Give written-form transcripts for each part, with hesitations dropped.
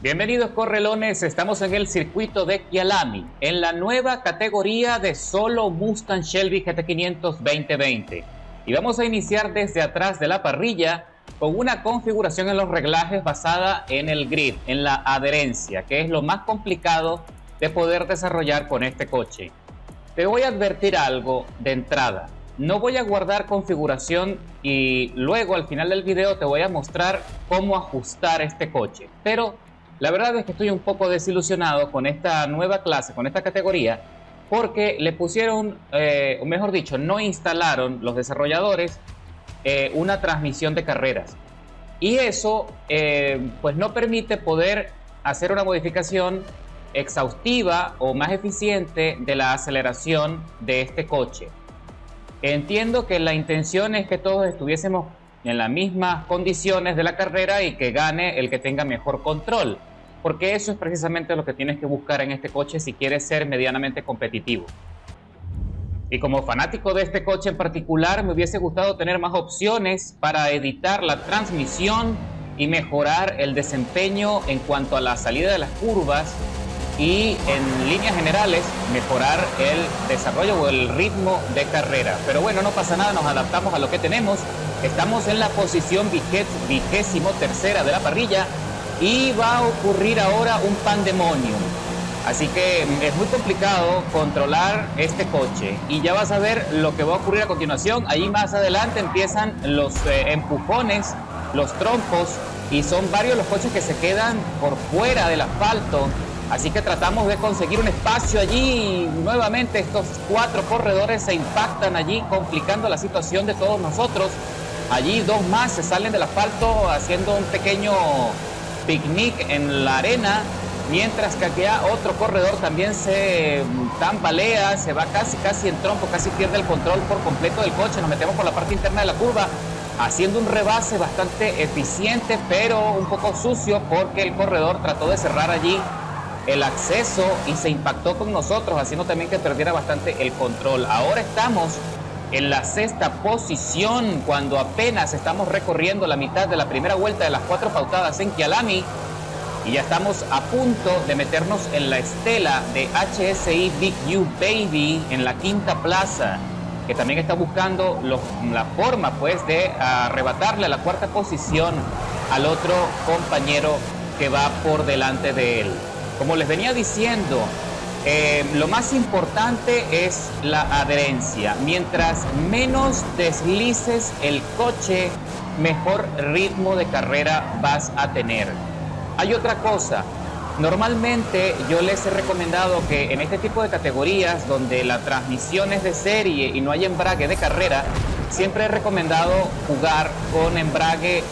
Bienvenidos correlones, estamos en el circuito de Kyalami, en la nueva categoría de solo Mustang Shelby GT500 2020. Y vamos a iniciar desde atrás de la parrilla con una configuración en los reglajes basada en el grid, en la adherencia, que es lo más complicado de poder desarrollar con este coche. Te voy a advertir algo de entrada. No voy a guardar configuración y luego al final del video te voy a mostrar cómo ajustar este coche. Pero la verdad es que estoy un poco desilusionado con esta nueva clase, con esta categoría, porque le pusieron, o mejor dicho, no instalaron los desarrolladores una transmisión de carreras. Y eso pues no permite poder hacer una modificación exhaustiva o más eficiente de la aceleración de este coche. Entiendo que la intención es que todos estuviésemos en las mismas condiciones de la carrera y que gane el que tenga mejor control, porque eso es precisamente lo que tienes que buscar en este coche si quieres ser medianamente competitivo. Y como fanático de este coche en particular, me hubiese gustado tener más opciones para editar la transmisión y mejorar el desempeño en cuanto a la salida de las curvas y en líneas generales mejorar el desarrollo o el ritmo de carrera. Pero bueno, no pasa nada, nos adaptamos a lo que tenemos. Estamos en la posición 23ª de la parrilla y va a ocurrir ahora un pandemonium. Así que es muy complicado controlar este coche y ya vas a ver lo que va a ocurrir a continuación. Ahí más adelante empiezan los empujones, los trompos, y son varios los coches que se quedan por fuera del asfalto. Así que tratamos de conseguir un espacio allí y nuevamente estos cuatro corredores se impactan allí, complicando la situación de todos nosotros. Allí dos más se salen del asfalto haciendo un pequeño picnic en la arena, mientras que aquí otro corredor también se tambalea, se va casi en trompo, casi pierde el control por completo del coche. Nos metemos por la parte interna de la curva haciendo un rebase bastante eficiente, pero un poco sucio porque el corredor trató de cerrar allí el acceso y se impactó con nosotros, haciendo también que perdiera bastante el control. Ahora estamos en la sexta posición cuando apenas estamos recorriendo la mitad de la primera vuelta de las 4 pautadas en Kyalami, y ya estamos a punto de meternos en la estela de HSI Big U Baby en la quinta plaza, que también está buscando la forma pues de arrebatarle la cuarta posición al otro compañero que va por delante de él. Como les venía diciendo, lo más importante es la adherencia. Mientras menos deslices el coche, mejor ritmo de carrera vas a tener. Hay otra cosa. Normalmente yo les he recomendado que en este tipo de categorías donde la transmisión es de serie y no hay embrague de carrera, siempre he recomendado jugar con embrague,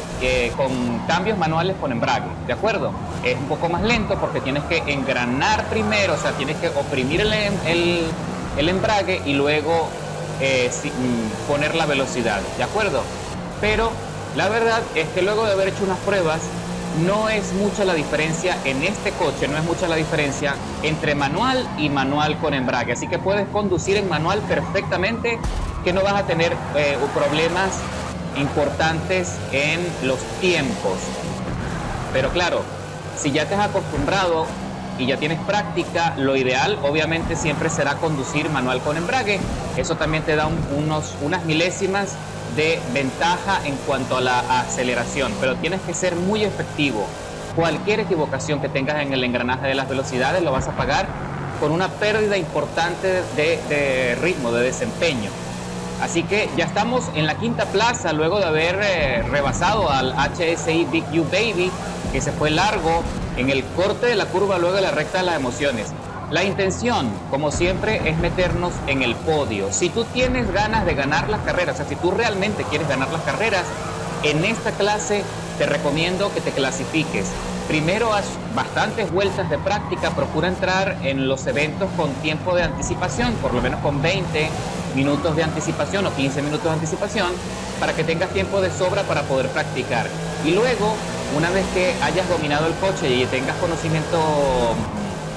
con cambios manuales con embrague, ¿de acuerdo? Es un poco más lento porque tienes que engranar primero, o sea, tienes que oprimir el embrague y luego poner la velocidad, ¿de acuerdo? Pero la verdad es que luego de haber hecho unas pruebas, no es mucha la diferencia en este coche, no es mucha la diferencia entre manual y manual con embrague. Así que puedes conducir en manual perfectamente, que no vas a tener problemas importantes en los tiempos. Pero claro, si ya te has acostumbrado y ya tienes práctica, lo ideal obviamente siempre será conducir manual con embrague. Eso también te da unas milésimas de ventaja en cuanto a la aceleración, pero tienes que ser muy efectivo. Cualquier equivocación que tengas en el engranaje de las velocidades lo vas a pagar con una pérdida importante de ritmo, de desempeño. Así que ya estamos en la quinta plaza luego de haber rebasado al HSI Big U Baby, que se fue largo en el corte de la curva luego de la recta de las emociones. La intención, como siempre, es meternos en el podio. Si tú tienes ganas de ganar las carreras, o sea, si tú realmente quieres ganar las carreras, en esta clase te recomiendo que te clasifiques. Primero haz bastantes vueltas de práctica, procura entrar en los eventos con tiempo de anticipación, por lo menos con 20 minutos de anticipación o 15 minutos de anticipación, para que tengas tiempo de sobra para poder practicar. Y luego, una vez que hayas dominado el coche y tengas conocimiento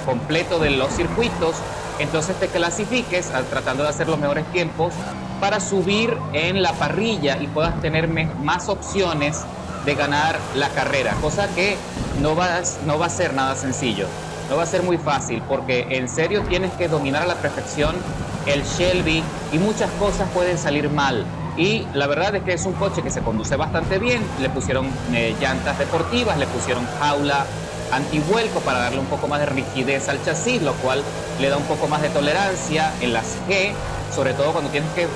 completo de los circuitos, entonces te clasifiques tratando de hacer los mejores tiempos para subir en la parrilla y puedas tener más opciones de ganar la carrera, cosa que no va a ser nada sencillo. No va a ser muy fácil porque en serio tienes que dominar a la perfección el Shelby y muchas cosas pueden salir mal. Y la verdad es que es un coche que se conduce bastante bien. Le pusieron llantas deportivas, le pusieron jaula antivuelco para darle un poco más de rigidez al chasis, lo cual le da un poco más de tolerancia en las G, sobre todo cuando tienes que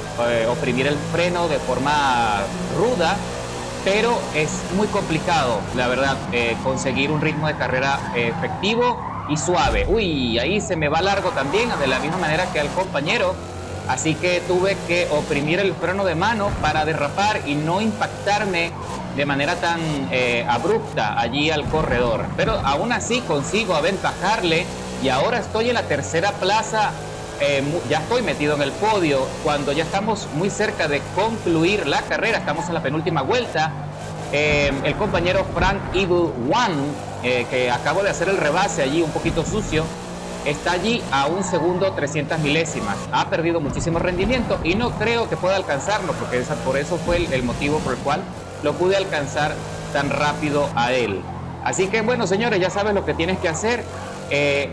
oprimir el freno de forma ruda. Pero es muy complicado, la verdad, conseguir un ritmo de carrera efectivo y suave. Uy, ahí se me va largo también, de la misma manera que al compañero. Así que tuve que oprimir el freno de mano para derrapar y no impactarme de manera tan abrupta allí al corredor. Pero aún así consigo aventajarle y ahora estoy en la tercera plaza. Ya estoy metido en el podio cuando ya estamos muy cerca de concluir la carrera. Estamos en la penúltima vuelta. El compañero Frank Evil One, que acabo de hacer el rebase allí un poquito sucio, está allí a 1 segundo 300 milésimas. Ha perdido muchísimo rendimiento y no creo que pueda alcanzarlo, porque por eso fue el motivo por el cual lo pude alcanzar tan rápido a él. Así que bueno, señores, ya sabes lo que tienes que hacer.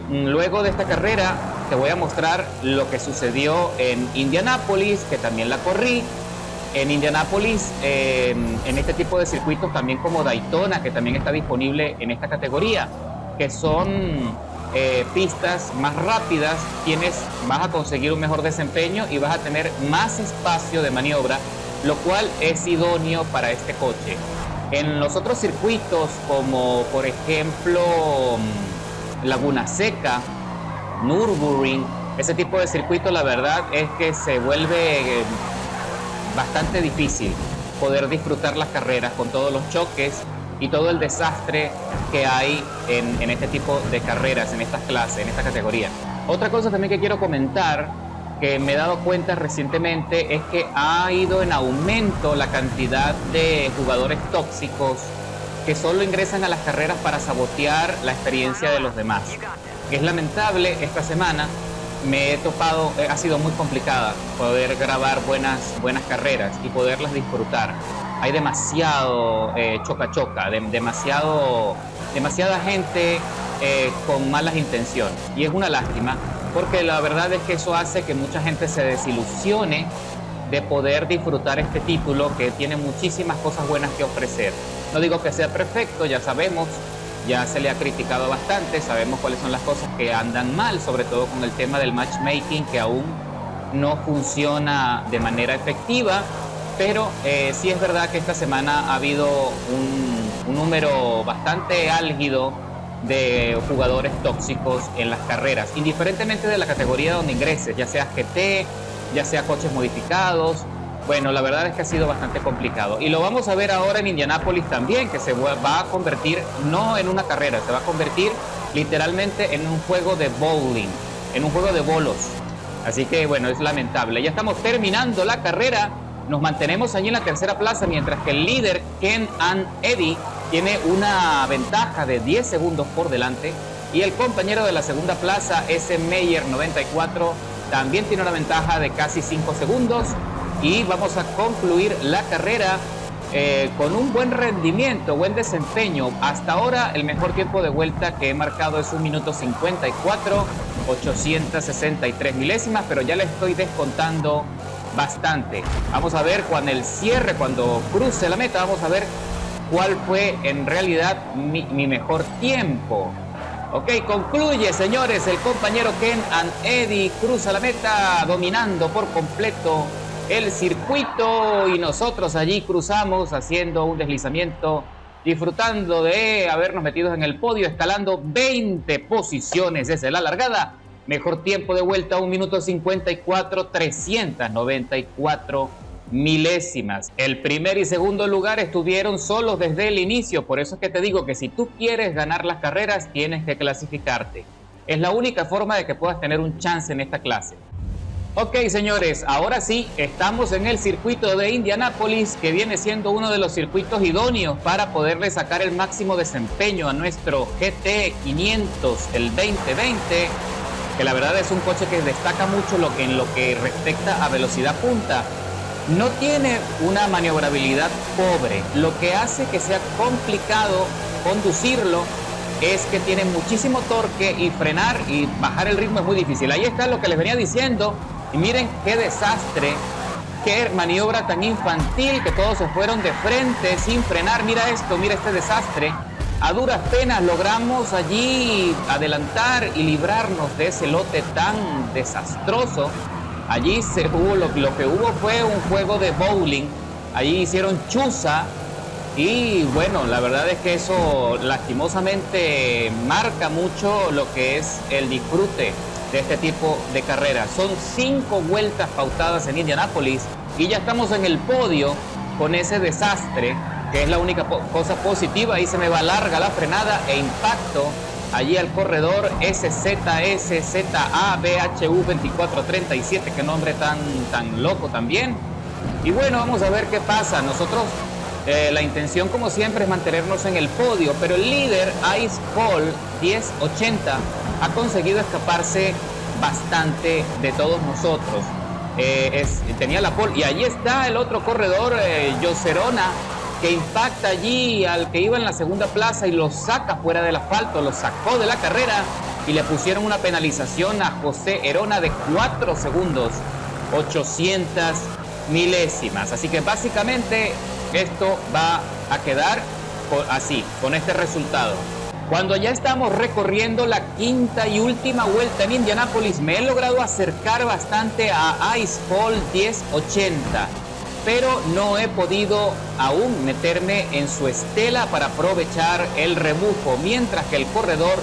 Luego de esta carrera te voy a mostrar lo que sucedió en Indianápolis, que también la corrí. En Indianápolis, en este tipo de circuitos, también como Daytona, que también está disponible en esta categoría, que son pistas más rápidas, vas a conseguir un mejor desempeño y vas a tener más espacio de maniobra, lo cual es idóneo para este coche. En los otros circuitos, como por ejemplo Laguna Seca, Nürburgring, ese tipo de circuito, la verdad es que se vuelve bastante difícil poder disfrutar las carreras con todos los choques y todo el desastre que hay en este tipo de carreras, en estas clases, en esta categoría. Otra cosa también que quiero comentar, que me he dado cuenta recientemente, es que ha ido en aumento la cantidad de jugadores tóxicos que solo ingresan a las carreras para sabotear la experiencia de los demás. Es lamentable. Esta semana me he topado, ha sido muy complicada poder grabar buenas carreras y poderlas disfrutar. Hay demasiado choca-choca, demasiada gente con malas intenciones. Y es una lástima, porque la verdad es que eso hace que mucha gente se desilusione de poder disfrutar este título, que tiene muchísimas cosas buenas que ofrecer. No digo que sea perfecto, ya sabemos, ya se le ha criticado bastante, sabemos cuáles son las cosas que andan mal, sobre todo con el tema del matchmaking, que aún no funciona de manera efectiva, pero sí es verdad que esta semana ha habido un número bastante álgido de jugadores tóxicos en las carreras, indiferentemente de la categoría donde ingreses, ya sea GT, ya sea coches modificados. Bueno, la verdad es que ha sido bastante complicado. Y lo vamos a ver ahora en Indianápolis también, que se va a convertir no en una carrera, se va a convertir literalmente en un juego de bowling, en un juego de bolos. Así que bueno, es lamentable. Ya estamos terminando la carrera. Nos mantenemos allí en la tercera plaza, mientras que el líder, Ken and Eddy, tiene una ventaja de 10 segundos por delante. Y el compañero de la segunda plaza, S. Meyer 94, también tiene una ventaja de casi 5 segundos. Y vamos a concluir la carrera con un buen rendimiento, buen desempeño. Hasta ahora el mejor tiempo de vuelta que he marcado es 1 minuto 54, 863 milésimas, pero ya le estoy descontando bastante. Vamos a ver cuando el cierre, cuando cruce la meta, vamos a ver cuál fue en realidad mi mejor tiempo. Ok, concluye, señores, el compañero Ken and Eddy cruza la meta dominando por completo el circuito, y nosotros allí cruzamos haciendo un deslizamiento, disfrutando de habernos metido en el podio, escalando 20 posiciones desde la largada. Mejor tiempo de vuelta, 1 minuto 54, 394 milésimas. El primer y segundo lugar estuvieron solos desde el inicio, por eso es que te digo que si tú quieres ganar las carreras, tienes que clasificarte. Es la única forma de que puedas tener un chance en esta clase. Ok, señores, ahora sí, estamos en el circuito de Indianápolis, que viene siendo uno de los circuitos idóneos para poderle sacar el máximo desempeño a nuestro GT 500, el 2020, que la verdad es un coche que destaca mucho en lo que respecta a velocidad punta. no tiene una maniobrabilidad pobre. Lo que hace que sea complicado conducirlo es que tiene muchísimo torque y frenar y bajar el ritmo es muy difícil. Ahí está lo que les venía diciendo. Y miren qué desastre, qué maniobra tan infantil, que todos se fueron de frente sin frenar. Mira esto, mira este desastre. A duras penas logramos allí adelantar y librarnos de ese lote tan desastroso. Allí lo que hubo fue un juego de bowling. Allí hicieron chuza. Y bueno, la verdad es que eso lastimosamente marca mucho lo que es el disfrute de este tipo de carreras. Son 5 vueltas pautadas en Indianápolis y ya estamos en el podio con ese desastre, que es la única cosa positiva. Ahí se me va larga la frenada e impacto allí al corredor SZSZABHU2437, qué nombre tan loco también. Y bueno, vamos a ver qué pasa. Nosotros la intención, como siempre, es mantenernos en el podio, pero el líder, Ice Fall 1080, ha conseguido escaparse bastante de todos nosotros. Tenía la pole y allí está el otro corredor, Joserona, que impacta allí al que iba en la segunda plaza y lo saca fuera del asfalto, lo sacó de la carrera y le pusieron una penalización a José Herona de 4 segundos, 800 milésimas. Así que básicamente esto va a quedar así, con este resultado. Cuando ya estamos recorriendo la quinta y última vuelta en Indianápolis, me he logrado acercar bastante a Icefall 1080, pero no he podido aún meterme en su estela para aprovechar el rebufo, mientras que el corredor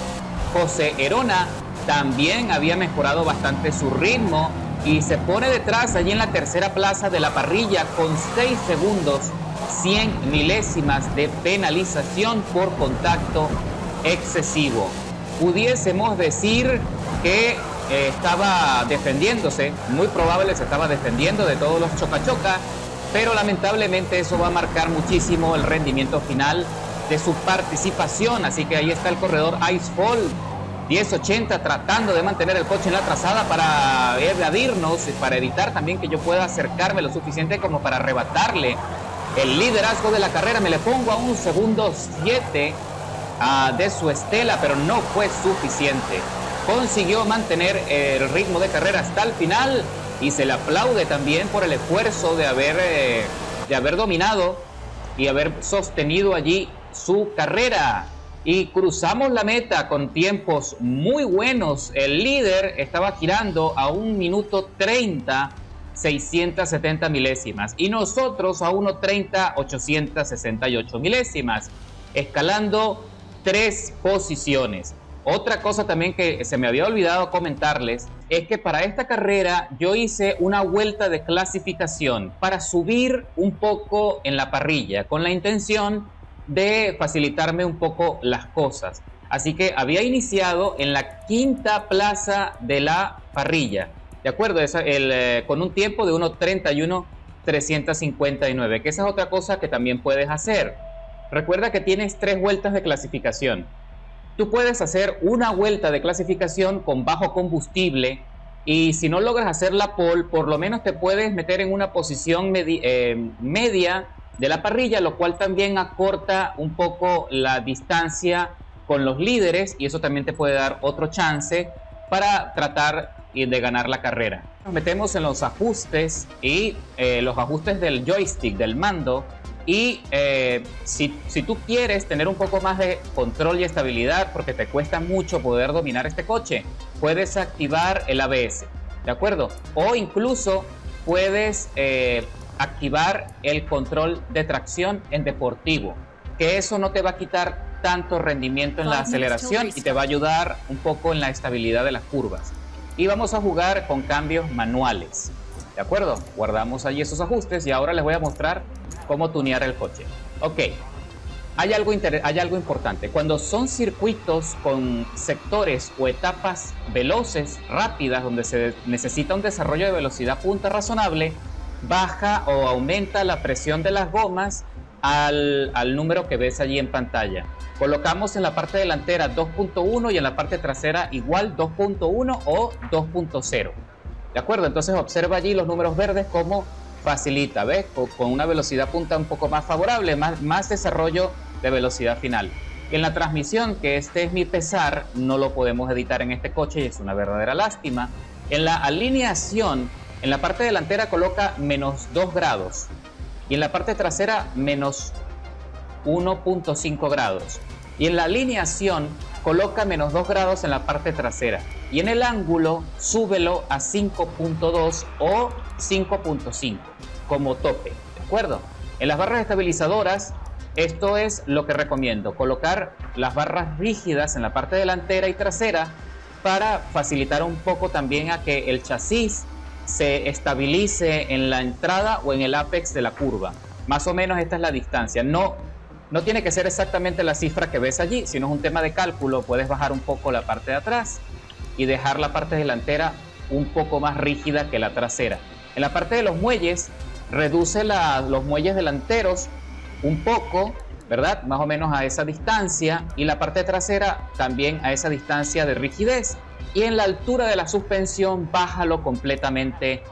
José Herona también había mejorado bastante su ritmo y se pone detrás allí en la tercera plaza de la parrilla con 6 segundos, 100 milésimas de penalización por contacto excesivo. Pudiésemos decir que estaba defendiéndose, muy probable se estaba defendiendo de todos los choca-choca, pero lamentablemente eso va a marcar muchísimo el rendimiento final de su participación. Así que ahí está el corredor Icefall 1080 tratando de mantener el coche en la trazada para evadirnos, para evitar también que yo pueda acercarme lo suficiente como para arrebatarle el liderazgo de la carrera. Me le pongo a 1 segundo 7 de su estela, pero no fue suficiente. Consiguió mantener el ritmo de carrera hasta el final y se le aplaude también por el esfuerzo de haber dominado y haber sostenido allí su carrera. Y cruzamos la meta con tiempos muy buenos. El líder estaba girando a 1 minuto 30, 670 milésimas. Y nosotros a 1:30, 868 milésimas. Escalando 3 posiciones. Otra cosa también que se me había olvidado comentarles es que para esta carrera yo hice una vuelta de clasificación para subir un poco en la parrilla, con la intención de facilitarme un poco las cosas. Así que había iniciado en la 5ª plaza de la parrilla, ¿de acuerdo? Con un tiempo de 1:31.359, que esa es otra cosa que también puedes hacer. Recuerda que tienes 3 vueltas de clasificación. Tú puedes hacer una vuelta de clasificación con bajo combustible y si no logras hacer la pole, por lo menos te puedes meter en una posición media de la parrilla, lo cual también acorta un poco la distancia con los líderes y eso también te puede dar otro chance para tratar de ganar la carrera. Nos metemos en los ajustes y los ajustes del joystick, del mando. Y si tú quieres tener un poco más de control y estabilidad porque te cuesta mucho poder dominar este coche, puedes activar el ABS, ¿de acuerdo? O incluso puedes activar el control de tracción en deportivo, que eso no te va a quitar tanto rendimiento en la aceleración y te va a ayudar un poco en la estabilidad de las curvas. Y vamos a jugar con cambios manuales, ¿de acuerdo? Guardamos allí esos ajustes y ahora les voy a mostrar cómo tunear el coche. Ok, hay algo importante. Cuando son circuitos con sectores o etapas veloces, rápidas, donde se necesita un desarrollo de velocidad punta razonable, baja o aumenta la presión de las gomas al número que ves allí en pantalla. Colocamos en la parte delantera 2.1 y en la parte trasera igual 2.1 o 2.0. ¿De acuerdo? Entonces observa allí los números verdes como facilita, ¿ves? Con una velocidad punta un poco más favorable, más desarrollo de velocidad final. En la transmisión, que este es mi pesar, no lo podemos editar en este coche y es una verdadera lástima. En la alineación, en la parte delantera coloca menos 2 grados y en la parte trasera menos 1.5 grados. Y en la alineación coloca menos 2 grados en la parte trasera. Y en el ángulo, súbelo a 5.2 o 5.5 como tope, ¿de acuerdo? En las barras estabilizadoras, esto es lo que recomiendo, colocar las barras rígidas en la parte delantera y trasera para facilitar un poco también a que el chasis se estabilice en la entrada o en el apex de la curva. Más o menos esta es la distancia. No tiene que ser exactamente la cifra que ves allí, sino es un tema de cálculo. Puedes bajar un poco la parte de atrás y dejar la parte delantera un poco más rígida que la trasera. En la parte de los muelles, reduce los muelles delanteros un poco, ¿verdad? Más o menos a esa distancia, y la parte trasera también a esa distancia de rigidez. Y en la altura de la suspensión, bájalo completamente,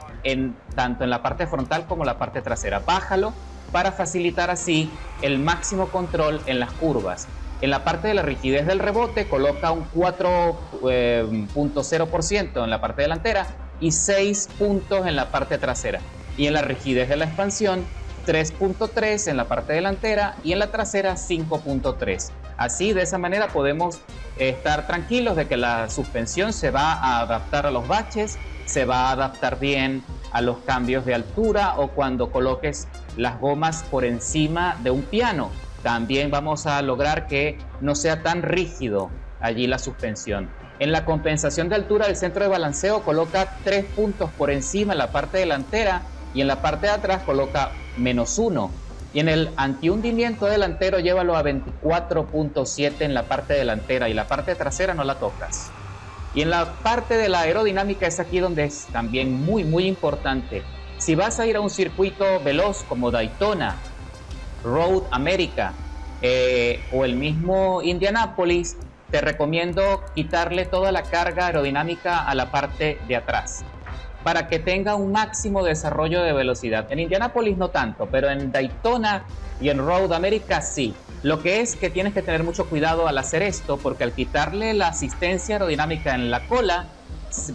tanto en la parte frontal como la parte trasera. Bájalo para facilitar así el máximo control en las curvas. En la parte de la rigidez del rebote, coloca un 4.0% en la parte delantera y 6 puntos en la parte trasera. Y en la rigidez de la expansión, 3.3 en la parte delantera y en la trasera 5.3. Así, de esa manera podemos estar tranquilos de que la suspensión se va a adaptar a los baches, se va a adaptar bien a los cambios de altura o cuando coloques las gomas por encima de un piano. También vamos a lograr que no sea tan rígido allí la suspensión. En la compensación de altura del centro de balanceo coloca 3 puntos por encima en la parte delantera y en la parte de atrás coloca -1. Y en el antihundimiento delantero llévalo a 24.7 en la parte delantera y la parte trasera no la tocas. Y en la parte de la aerodinámica es aquí donde es también muy importante. Si vas a ir a un circuito veloz como Daytona, Road America o el mismo Indianapolis, te recomiendo quitarle toda la carga aerodinámica a la parte de atrás para que tenga un máximo desarrollo de velocidad. En Indianapolis no tanto, pero en Daytona y en Road America sí. Lo que es que tienes que tener mucho cuidado al hacer esto, porque al quitarle la asistencia aerodinámica en la cola,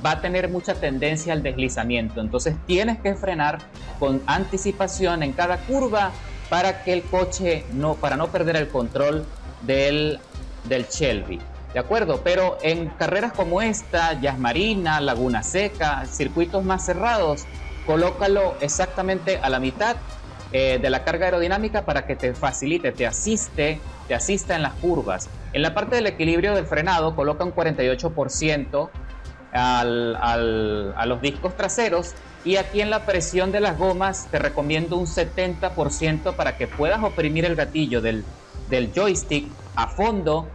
va a tener mucha tendencia al deslizamiento. Entonces tienes que frenar con anticipación en cada curva para que el coche para no perder el control del Shelby. ¿De acuerdo? Pero en carreras como esta, Jazz Marina, Laguna Seca, circuitos más cerrados, colócalo exactamente a la mitad de la carga aerodinámica para que te facilite, te asista en las curvas. En la parte del equilibrio del frenado, coloca un 48% a los discos traseros, y aquí en la presión de las gomas te recomiendo un 70% para que puedas oprimir el gatillo del joystick a fondo,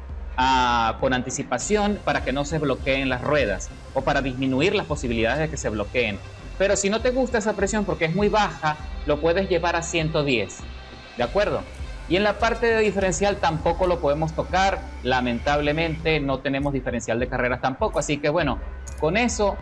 con anticipación, para que no se bloqueen las ruedas o para disminuir las posibilidades de que se bloqueen. Pero si no te gusta esa presión porque es muy baja, lo puedes llevar a 110, ¿de acuerdo? Y en la parte de diferencial tampoco lo podemos tocar, lamentablemente no tenemos diferencial de carreras tampoco, así que bueno, con eso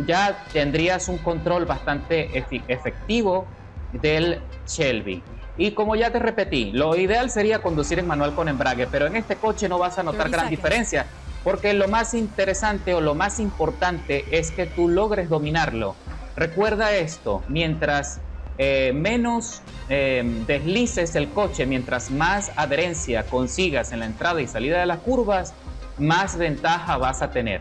ya tendrías un control bastante efectivo del Shelby. Y como ya te repetí, lo ideal sería conducir en manual con embrague, pero en este coche no vas a notar gran diferencia, porque lo más interesante o lo más importante es que tú logres dominarlo. Recuerda esto, mientras menos deslices el coche, mientras más adherencia consigas en la entrada y salida de las curvas, más ventaja vas a tener.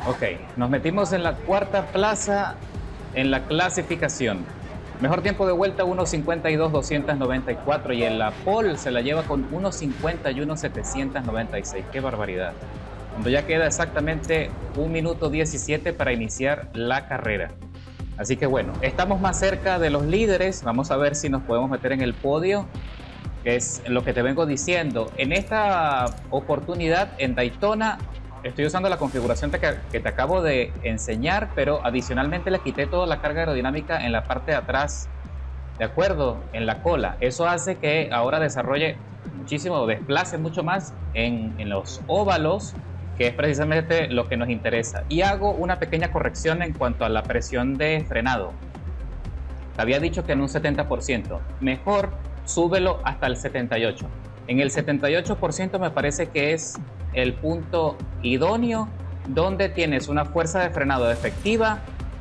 Ok, nos metimos en la cuarta plaza en la clasificación. Mejor tiempo de vuelta 1.52.294 y en la pole se la lleva con 1.51.796. ¡Qué barbaridad! Cuando ya queda exactamente 1 minuto 17 para iniciar la carrera. Así que bueno, estamos más cerca de los líderes. Vamos a ver si nos podemos meter en el podio, que es lo que te vengo diciendo. En esta oportunidad en Daytona estoy usando la configuración que te acabo de enseñar, pero adicionalmente le quité toda la carga aerodinámica en la parte de atrás, de acuerdo, en la cola. Eso hace que ahora desarrolle muchísimo, desplace mucho más en los óvalos, que es precisamente lo que nos interesa. Y hago una pequeña corrección en cuanto a la presión de frenado. Te había dicho que en un 70%. Mejor súbelo hasta el 78%. En el 78% me parece que es el punto idóneo, donde tienes una fuerza de frenado efectiva,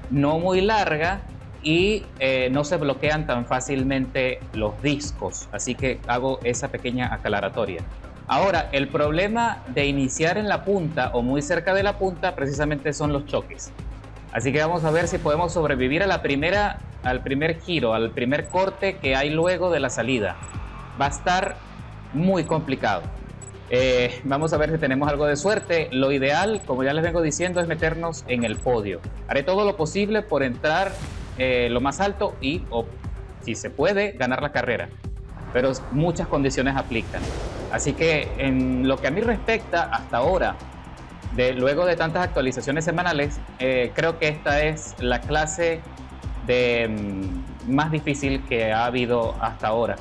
no muy larga, y no se bloquean tan fácilmente los discos. Así que hago esa pequeña aclaratoria. Ahora, el problema de iniciar en la punta o muy cerca de la punta precisamente son los choques. Así que vamos a ver si podemos sobrevivir a al primer giro, al primer corte que hay luego de la salida. Va a estar muy complicado. Vamos a ver si tenemos algo de suerte. Lo ideal, como ya les vengo diciendo, es meternos en el podio. Haré todo lo posible por entrar lo más alto y, si se puede, ganar la carrera. Pero muchas condiciones aplican. Así que en lo que a mí respecta hasta ahora, luego de tantas actualizaciones semanales, creo que esta es la clase más difícil que ha habido hasta ahora.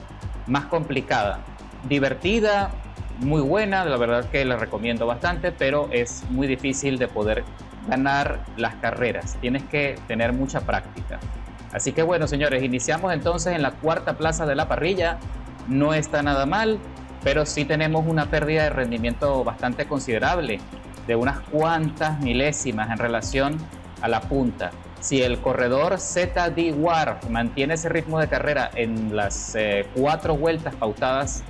Más complicada, divertida, muy buena, la verdad que la recomiendo bastante, pero es muy difícil de poder ganar las carreras. Tienes que tener mucha práctica. Así que bueno, señores, iniciamos entonces en la cuarta plaza de la parrilla. No está nada mal, pero sí tenemos una pérdida de rendimiento bastante considerable, de unas cuantas milésimas en relación a la punta. Si el corredor ZD Warf mantiene ese ritmo de carrera en las 4 vueltas pautadas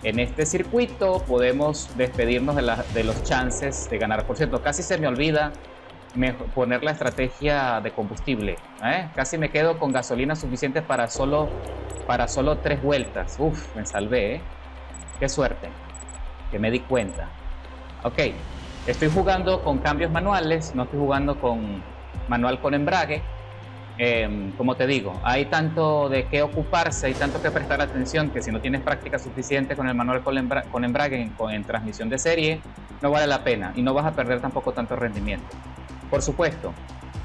en este circuito, podemos despedirnos de los chances de ganar. Por cierto, casi se me olvida poner la estrategia de combustible. Casi me quedo con gasolina suficiente para solo 3 vueltas. Uf, me salvé. Qué suerte, que me di cuenta. Ok, estoy jugando con cambios manuales, no estoy jugando con manual con embrague. Como te digo, hay tanto de qué ocuparse, hay tanto que prestar atención, que si no tienes práctica suficiente con el manual con embrague en transmisión de serie, no vale la pena y no vas a perder tampoco tanto rendimiento. Por supuesto,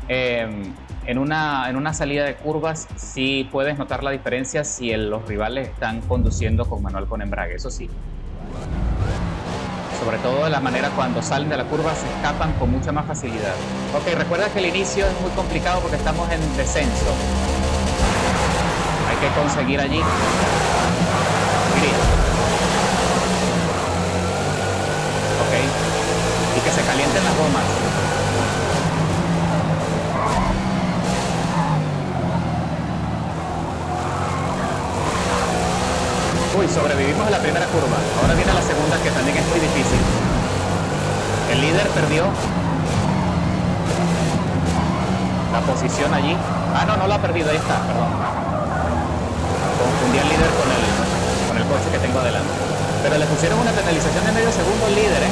en una salida de curvas sí puedes notar la diferencia si los rivales están conduciendo con manual con embrague, eso sí. Sobre todo de la manera cuando salen de la curva se escapan con mucha más facilidad. Ok, recuerda que el inicio es muy complicado porque estamos en descenso. Hay que conseguir allí grip. Ok, y que se calienten las gomas. Uy, sobrevivimos a la primera curva. Ahora viene la segunda, que también es muy difícil. El líder perdió la posición allí. Ah, no la ha perdido, ahí está, perdón. Confundí al líder con el coche que tengo adelante. Pero le pusieron una penalización de medio segundo al líder,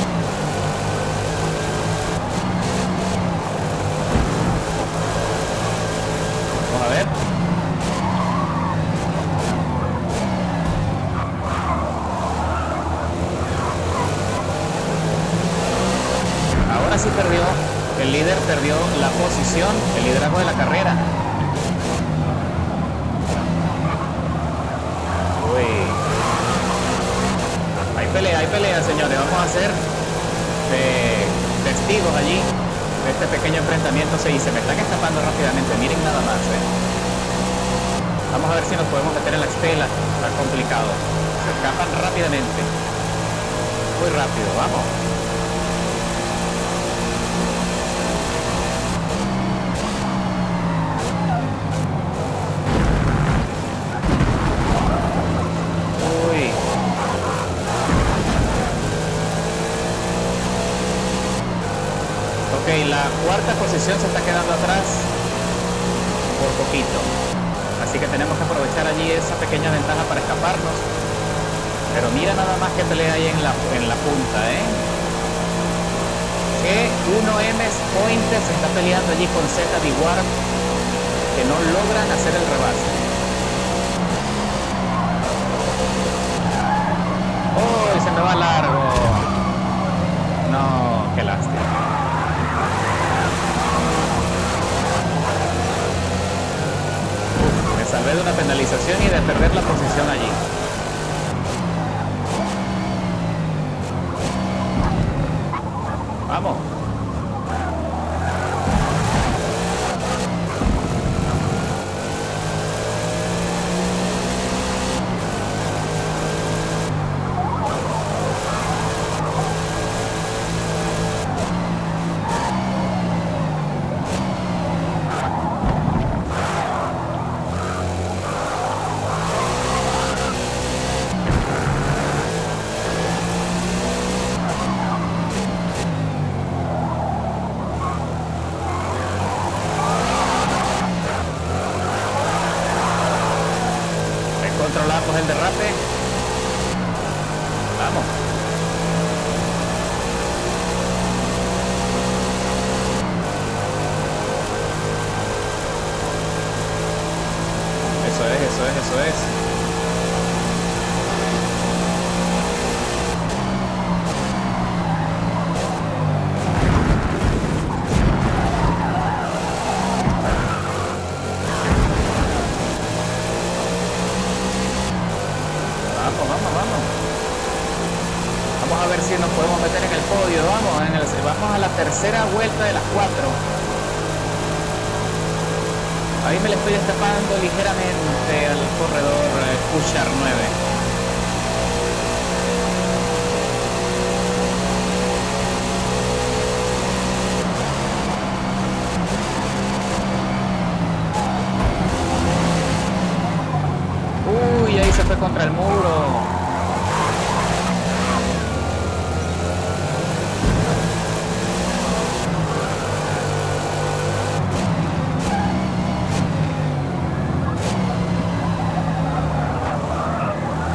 Vamos a ver. Sí perdió, el líder perdió la posición, el liderazgo de la carrera. Uy. Hay pelea, señores. Vamos a ser testigos allí de este pequeño enfrentamiento. Sí, se me están escapando rápidamente, miren nada más. Vamos a ver si nos podemos meter en la estela. Está complicado. Se escapan rápidamente. Muy rápido, vamos. La cuarta posición se está quedando atrás por poquito, así que tenemos que aprovechar allí esa pequeña ventaja para escaparnos. Pero mira nada más que pelea ahí en la punta, que 1M Pointer se está peleando allí con ZD Warp, que no logran hacer el rebase. ¡Oh! Se me va largo. No, qué lástima. penalización y de perder la posición allí. Vamos. Controlamos el derrape. Vamos. Eso es. Vamos a ver si nos podemos meter en el podio. Vamos a la tercera vuelta de las 4. Ahí me le estoy destapando ligeramente al corredor Kushar 9. Uy, ahí se fue contra el muro.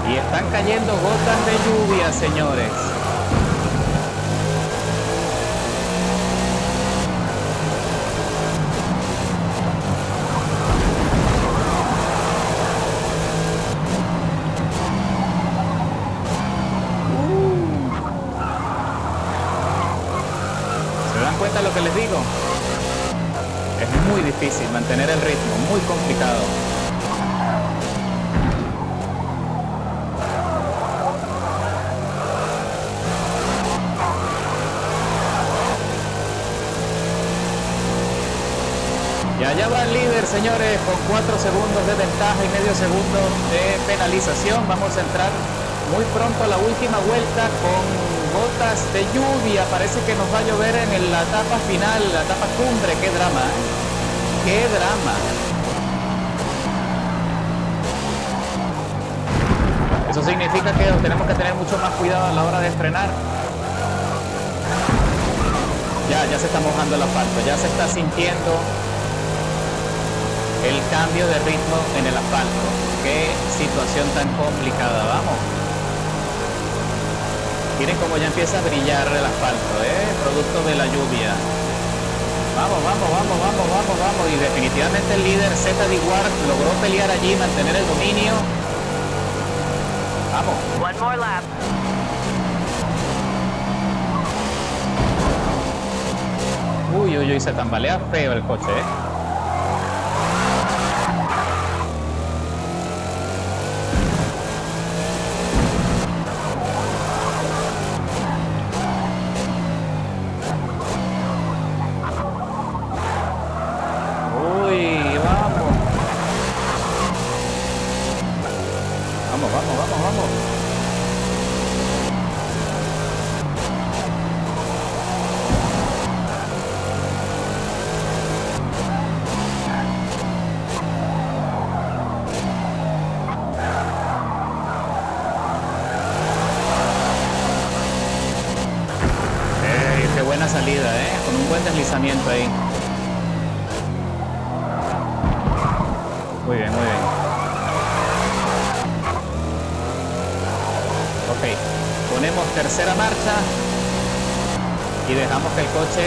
Y están cayendo gotas de lluvia, señores. ¿Se dan cuenta de lo que les digo? Es muy difícil mantener el ritmo, muy complicado. Y allá va el líder, señores, con 4 segundos de ventaja y medio segundo de penalización. Vamos a entrar muy pronto a la última vuelta con gotas de lluvia. Parece que nos va a llover en la etapa final, la etapa cumbre. ¡Qué drama! ¡Qué drama! Eso significa que tenemos que tener mucho más cuidado a la hora de frenar. Ya se está mojando el asfalto, ya se está sintiendo el cambio de ritmo en el asfalto. Qué situación tan complicada. Vamos. Miren cómo ya empieza a brillar el asfalto, producto de la lluvia. Vamos. Y definitivamente el líder Z Diguard logró pelear allí, mantener el dominio. Vamos. One more lap. Uy, se tambalea feo el coche, Vamos. Qué buena salida, con un buen deslizamiento ahí. Muy bien. Ok, ponemos tercera marcha y dejamos que el coche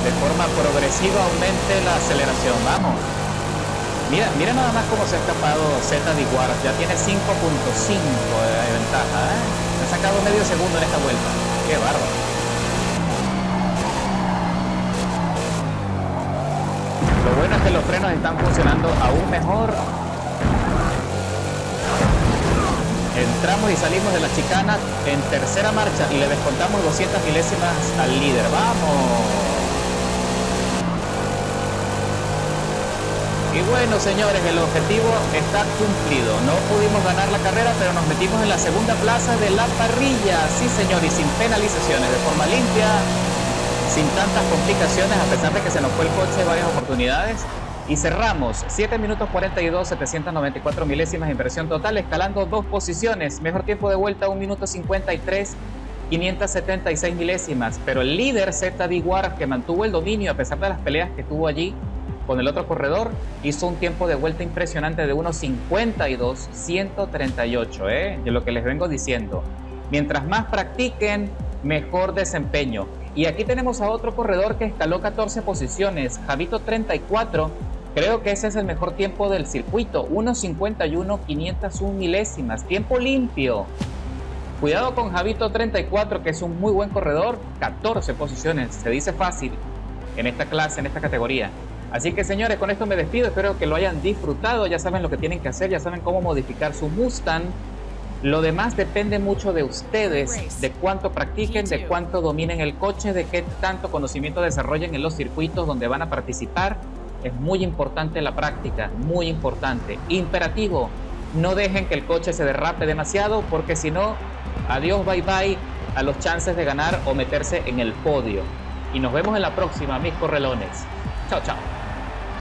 de forma progresiva aumente la aceleración. Vamos. Mira nada más cómo se ha escapado Z Diguard. Ya tiene 5.5 de ventaja, Ha sacado medio segundo en esta vuelta. Qué bárbaro. Lo bueno es que los frenos están funcionando aún mejor. Entramos y salimos de la chicana en tercera marcha y le descontamos 200 milésimas al líder. ¡Vamos! Y bueno, señores, el objetivo está cumplido. No pudimos ganar la carrera, pero nos metimos en la segunda plaza de la parrilla. Sí, señor, y sin penalizaciones, de forma limpia, sin tantas complicaciones, a pesar de que se nos fue el coche varias oportunidades. Y cerramos 7 minutos 42, 794 milésimas, inversión total, escalando 2 posiciones. Mejor tiempo de vuelta, 1 minuto 53, 576 milésimas. Pero el líder, ZD War, que mantuvo el dominio a pesar de las peleas que tuvo allí con el otro corredor, hizo un tiempo de vuelta impresionante de 1.52, 138, de lo que les vengo diciendo. Mientras más practiquen, mejor desempeño. Y aquí tenemos a otro corredor que escaló 14 posiciones, Javito 34. Creo que ese es el mejor tiempo del circuito, 1.51, 501 milésimas, tiempo limpio. Cuidado con Javito 34, que es un muy buen corredor, 14 posiciones, se dice fácil en esta clase, en esta categoría. Así que, señores, con esto me despido, espero que lo hayan disfrutado, ya saben lo que tienen que hacer, ya saben cómo modificar su Mustang. Lo demás depende mucho de ustedes, de cuánto practiquen, de cuánto dominen el coche, de qué tanto conocimiento desarrollen en los circuitos donde van a participar. Es muy importante la práctica, muy importante. Imperativo, no dejen que el coche se derrape demasiado, porque si no, adiós, bye bye a los chances de ganar o meterse en el podio. Y nos vemos en la próxima, mis correlones. Chao, chao.